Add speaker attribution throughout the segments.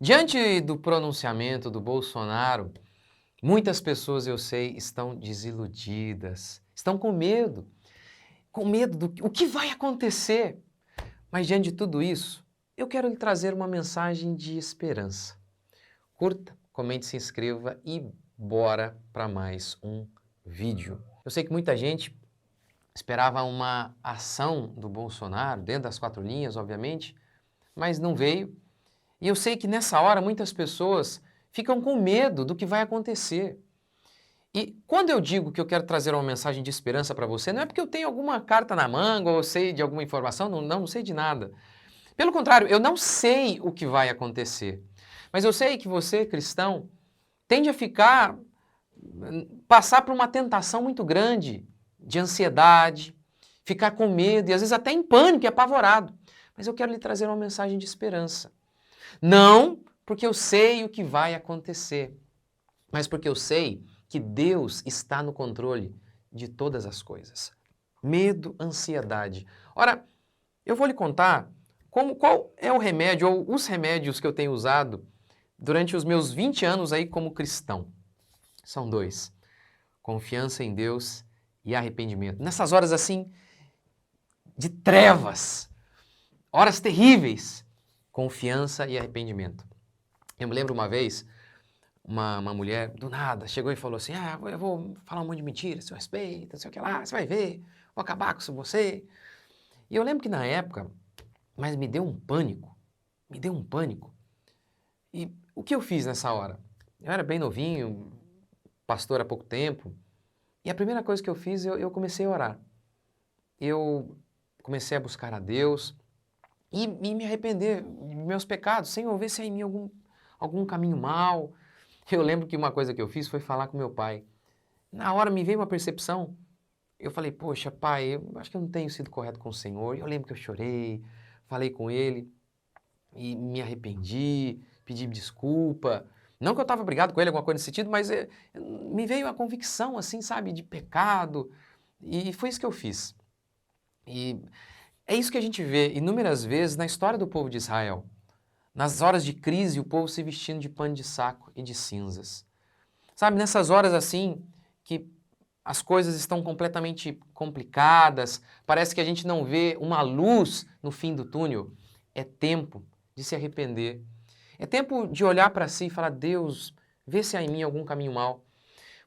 Speaker 1: Diante do pronunciamento do Bolsonaro, muitas pessoas, eu sei, estão desiludidas, estão com medo do o que vai acontecer. Mas diante de tudo isso, eu quero lhe trazer uma mensagem de esperança. Curta, comente, se inscreva e bora para mais um vídeo. Eu sei que muita gente esperava uma ação do Bolsonaro, dentro das quatro linhas, obviamente, mas não veio. E eu sei que nessa hora muitas pessoas ficam com medo do que vai acontecer. E quando eu digo que eu quero trazer uma mensagem de esperança para você, não é porque eu tenho alguma carta na manga ou sei de alguma informação, não sei de nada. Pelo contrário, eu não sei o que vai acontecer. Mas eu sei que você, cristão, tende a passar por uma tentação muito grande de ansiedade, ficar com medo e às vezes até em pânico e apavorado. Mas eu quero lhe trazer uma mensagem de esperança. Não porque eu sei o que vai acontecer, mas porque eu sei que Deus está no controle de todas as coisas. Medo, ansiedade. Ora, eu vou lhe contar qual é o remédio ou os remédios que eu tenho usado durante os meus 20 anos aí como cristão. São dois: confiança em Deus e arrependimento. Nessas horas assim de trevas, horas terríveis, confiança e arrependimento. Eu me lembro uma vez, uma mulher, do nada, chegou e falou assim: eu vou falar um monte de mentira, seu respeito, não sei o que lá, você vai ver, vou acabar com você. E eu lembro que na época, mas me deu um pânico, me deu um pânico. E o que eu fiz nessa hora? Eu era bem novinho, pastor há pouco tempo, e a primeira coisa que eu fiz, eu comecei a orar. Eu comecei a buscar a Deus e me arrepender dos meus pecados, Senhor, vê se há em mim algum caminho mau. Eu lembro que uma coisa que eu fiz foi falar com meu pai. Na hora me veio uma percepção, eu falei: poxa, pai, eu acho que eu não tenho sido correto com o Senhor. Eu lembro que eu chorei, falei com ele e me arrependi, pedi desculpa. Não que eu estava brigado com ele, alguma coisa nesse sentido, mas me veio a convicção, assim, sabe, de pecado. E foi isso que eu fiz. E é isso que a gente vê inúmeras vezes na história do povo de Israel. Nas horas de crise, o povo se vestindo de pano de saco e de cinzas. Sabe, nessas horas assim, que as coisas estão completamente complicadas, parece que a gente não vê uma luz no fim do túnel, é tempo de se arrepender. É tempo de olhar para si e falar: Deus, vê se há em mim algum caminho mau.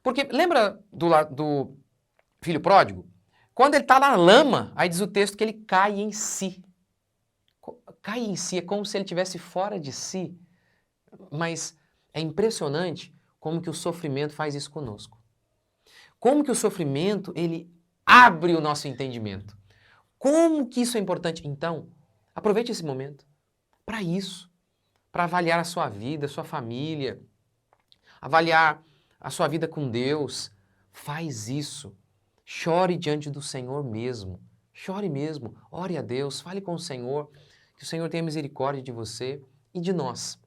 Speaker 1: Porque lembra do filho pródigo? Quando ele está na lama, aí diz o texto que ele cai em si. Cai em si, é como se ele estivesse fora de si. Mas é impressionante como que o sofrimento faz isso conosco. Como que o sofrimento, ele abre o nosso entendimento. Como que isso é importante? Então, aproveite esse momento para isso, para avaliar a sua vida, a sua família, avaliar a sua vida com Deus. Faz isso. Chore diante do Senhor mesmo. Chore mesmo. Ore a Deus, fale com o Senhor, que o Senhor tenha misericórdia de você e de nós.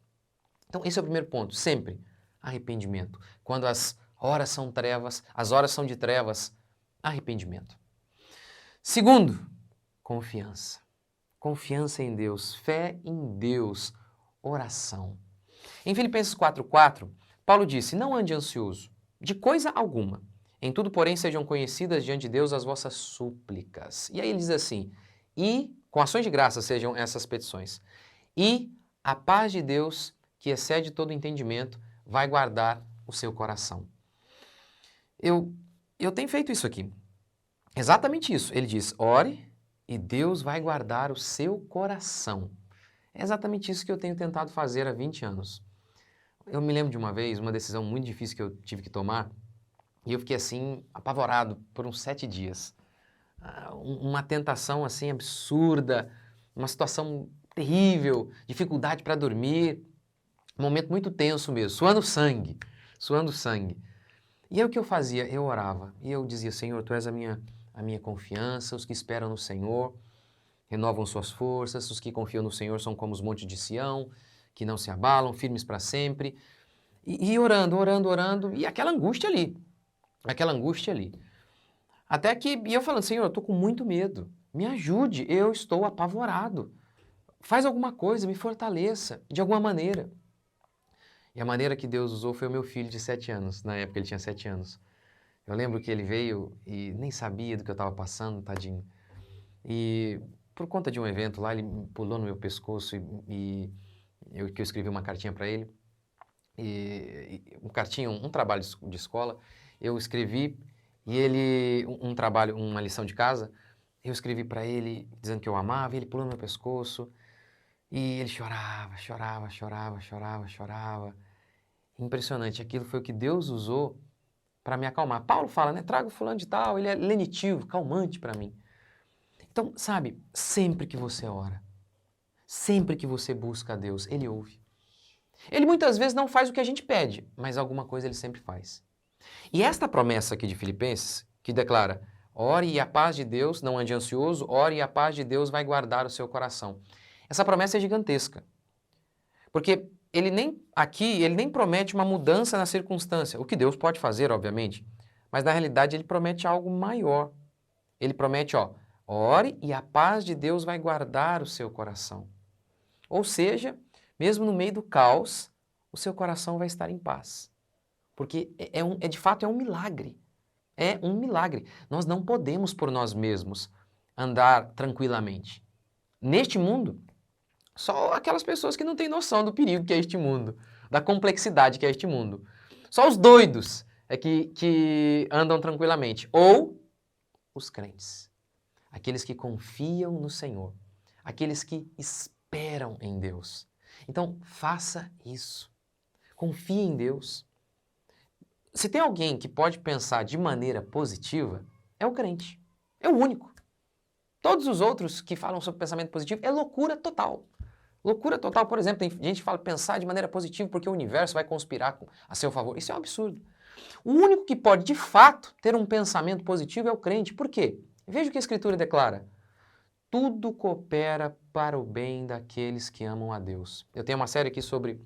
Speaker 1: Então, esse é o primeiro ponto, sempre arrependimento. Quando as horas são trevas, as horas são de trevas, arrependimento. Segundo, confiança. Confiança em Deus, fé em Deus, oração. Em Filipenses 4:4, Paulo disse: não ande ansioso de coisa alguma. Em tudo, porém, sejam conhecidas diante de Deus as vossas súplicas. E aí ele diz assim: e com ações de graça sejam essas petições. E a paz de Deus, que excede todo entendimento, vai guardar o seu coração. Eu tenho feito isso aqui. Exatamente isso. Ele diz: ore e Deus vai guardar o seu coração. É exatamente isso que eu tenho tentado fazer há 20 anos. Eu me lembro de uma vez, uma decisão muito difícil que eu tive que tomar, e eu fiquei assim, apavorado por uns 7 dias. Uma tentação assim absurda, uma situação terrível, dificuldade para dormir, um momento muito tenso mesmo, suando sangue, suando sangue. E aí o que eu fazia? Eu orava e eu dizia: Senhor, Tu és a minha confiança, os que esperam no Senhor renovam suas forças, os que confiam no Senhor são como os montes de Sião, que não se abalam, firmes para sempre. E orando, orando, orando, e aquela angústia ali. Até que, e eu falando: Senhor, eu estou com muito medo, me ajude, eu estou apavorado. Faz alguma coisa, me fortaleça, de alguma maneira. E a maneira que Deus usou foi o meu filho de 7 anos. Na época ele tinha 7 anos. Eu lembro que ele veio e nem sabia do que eu estava passando, tadinho. E por conta de um evento lá, ele pulou no meu pescoço e que eu escrevi uma cartinha para ele. Um trabalho de escola, eu escrevi e ele, um trabalho, uma lição de casa, eu escrevi para ele dizendo que eu amava, e ele pulou no meu pescoço e ele chorava, chorava, chorava, chorava, chorava. Impressionante, aquilo foi o que Deus usou para me acalmar. Paulo fala, né? Traga o fulano de tal, ele é lenitivo, calmante para mim. Então, sabe, sempre que você ora, sempre que você busca a Deus, Ele ouve. Ele muitas vezes não faz o que a gente pede, mas alguma coisa Ele sempre faz. E esta promessa aqui de Filipenses, que declara, ore e a paz de Deus, não ande ansioso, ore e a paz de Deus vai guardar o seu coração. Essa promessa é gigantesca, porque ele nem promete uma mudança na circunstância, o que Deus pode fazer, obviamente, mas na realidade ele promete algo maior. Ele promete, ó, ore e a paz de Deus vai guardar o seu coração. Ou seja, mesmo no meio do caos, o seu coração vai estar em paz. Porque de fato é um milagre. É um milagre. Nós não podemos por nós mesmos andar tranquilamente. Neste mundo, só aquelas pessoas que não têm noção do perigo que é este mundo, da complexidade que é este mundo. Só os doidos é que andam tranquilamente. Ou os crentes. Aqueles que confiam no Senhor. Aqueles que esperam em Deus. Então, faça isso. Confie em Deus. Se tem alguém que pode pensar de maneira positiva, é o crente. É o único. Todos os outros que falam sobre pensamento positivo é loucura total. Loucura total, por exemplo, tem gente que fala pensar de maneira positiva porque o universo vai conspirar a seu favor. Isso é um absurdo. O único que pode, de fato, ter um pensamento positivo é o crente. Por quê? Veja o que a Escritura declara. Tudo coopera para o bem daqueles que amam a Deus. Eu tenho uma série aqui sobre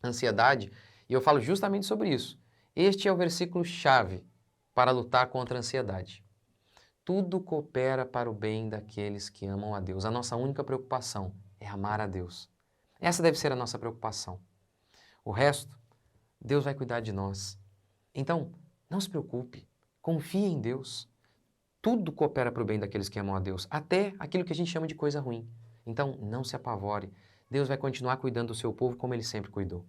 Speaker 1: ansiedade e eu falo justamente sobre isso. Este é o versículo-chave para lutar contra a ansiedade. Tudo coopera para o bem daqueles que amam a Deus. A nossa única preocupação é amar a Deus. Essa deve ser a nossa preocupação. O resto, Deus vai cuidar de nós. Então, não se preocupe, confie em Deus. Tudo coopera para o bem daqueles que amam a Deus, até aquilo que a gente chama de coisa ruim. Então, não se apavore. Deus vai continuar cuidando do seu povo como Ele sempre cuidou.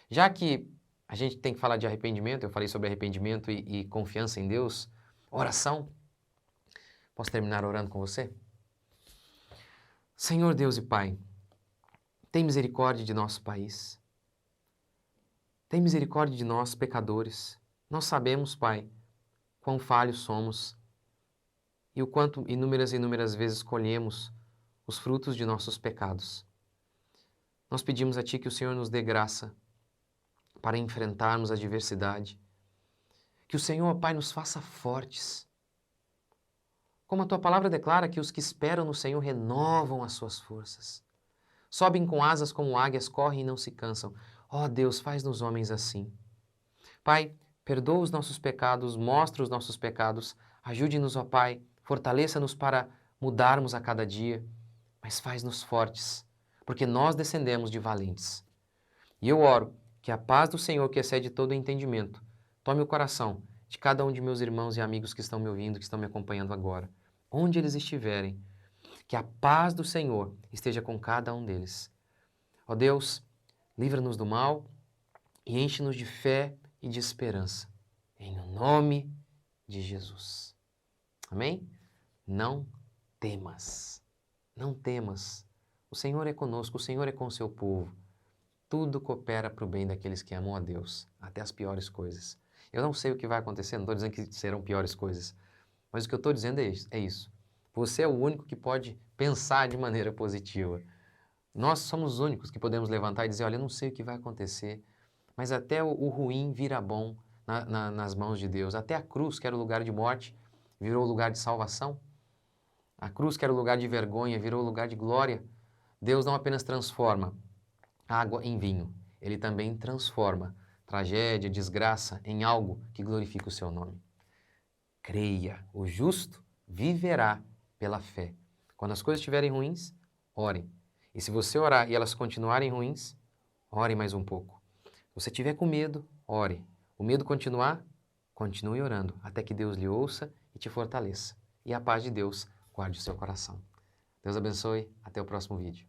Speaker 1: Já que a gente tem que falar de arrependimento, eu falei sobre arrependimento e confiança em Deus, oração. Posso terminar orando com você? Senhor Deus e Pai, tem misericórdia de nosso país. Tem misericórdia de nós, pecadores. Nós sabemos, Pai, quão falhos somos e o quanto inúmeras e inúmeras vezes colhemos os frutos de nossos pecados. Nós pedimos a Ti que o Senhor nos dê graça para enfrentarmos a adversidade. Que o Senhor, Pai, nos faça fortes. Como a Tua palavra declara que os que esperam no Senhor renovam as suas forças. Sobem com asas como águias, correm e não se cansam. Ó Deus, faz-nos homens assim. Pai, perdoa os nossos pecados, mostra os nossos pecados, ajude-nos, ó Pai, fortaleça-nos para mudarmos a cada dia, mas faz-nos fortes, porque nós descendemos de valentes. E eu oro que a paz do Senhor, que excede todo o entendimento, tome o coração de cada um de meus irmãos e amigos que estão me ouvindo, que estão me acompanhando agora, onde eles estiverem, que a paz do Senhor esteja com cada um deles. Ó Deus, livra-nos do mal e enche-nos de fé e de esperança. Em nome de Jesus. Amém? Não temas. Não temas. O Senhor é conosco, o Senhor é com o seu povo. Tudo coopera para o bem daqueles que amam a Deus, até as piores coisas. Eu não sei o que vai acontecer, não estou dizendo que serão piores coisas, mas o que eu estou dizendo é isso. Você é o único que pode pensar de maneira positiva. Nós somos os únicos que podemos levantar e dizer, olha, eu não sei o que vai acontecer, mas até o ruim vira bom nas mãos de Deus. Até a cruz, que era o lugar de morte, virou o lugar de salvação. A cruz, que era o lugar de vergonha, virou o lugar de glória. Deus não apenas transforma água em vinho, Ele também transforma tragédia, desgraça em algo que glorifica o seu nome. Creia, o justo viverá pela fé. Quando as coisas estiverem ruins, orem. E se você orar e elas continuarem ruins, ore mais um pouco. você tiver com medo, ore. O medo continuar, continue orando, até que Deus lhe ouça e te fortaleça. E a paz de Deus guarde o seu coração. Deus abençoe, até o próximo vídeo.